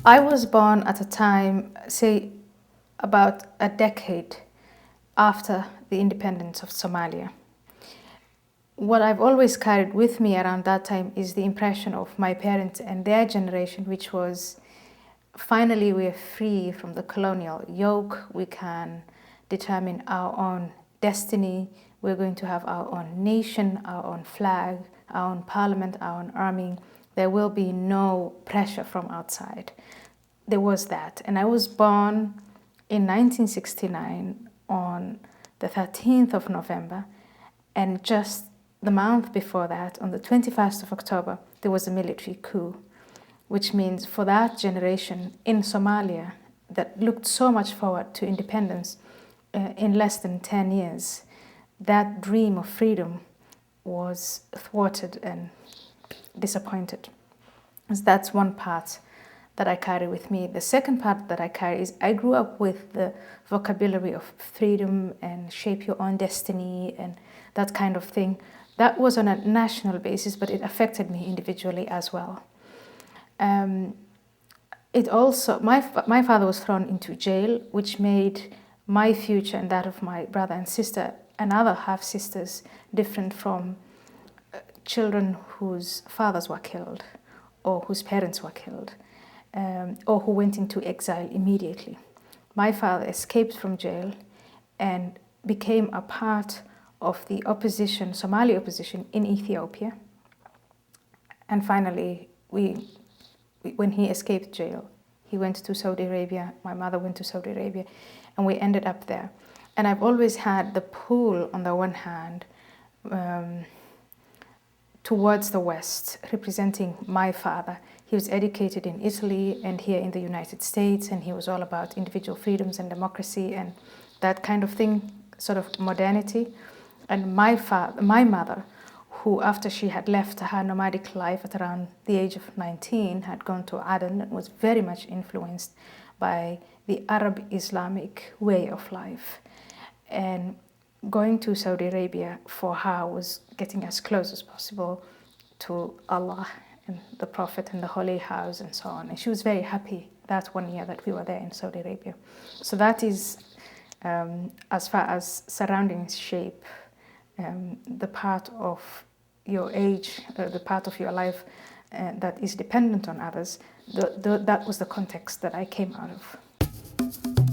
I was born at a time, say, about a decade after the independence of Somalia. What I've always carried with me around that time is the impression of my parents and their generation, which was finally we're free from the colonial yoke. We can determine our own destiny. We're going to have our own nation, our own flag, our own parliament, our own army. There will be no pressure from outside. There was that. And I was born in 1969 on the 13th of November, and just the month before that, on the 21st of October, there was a military coup, which means for that generation in Somalia that looked so much forward to independence in less than 10 years, that dream of freedom was thwarted and disappointed. So that's one part that I carry with me. The second part that I carry is I grew up with the vocabulary of freedom and shape your own destiny and that kind of thing. That was on a national basis, but it affected me individually as well. It also, my father was thrown into jail, which made my future and that of my brother and sister and other half-sisters different from children whose fathers were killed or whose parents were killed, or who went into exile immediately. My father escaped from jail and became a part of the opposition, Somali opposition in Ethiopia. And finally, when he escaped jail, he went to Saudi Arabia, my mother went to Saudi Arabia, and we ended up there. And I've always had the pull, on the one hand, towards the West, representing my father. He was educated in Italy and here in the United States, and he was all about individual freedoms and democracy and that kind of thing, sort of modernity. And my mother, who after she had left her nomadic life at around the age of 19, had gone to Aden and was very much influenced by the Arab Islamic way of life. And going to Saudi Arabia for her was getting as close as possible to Allah and the Prophet and the Holy House and so on. And she was very happy that 1 year that we were there in Saudi Arabia. So that is, as far as surroundings shape the part of your age, the part of your life that is dependent on others, that was the context that I came out of.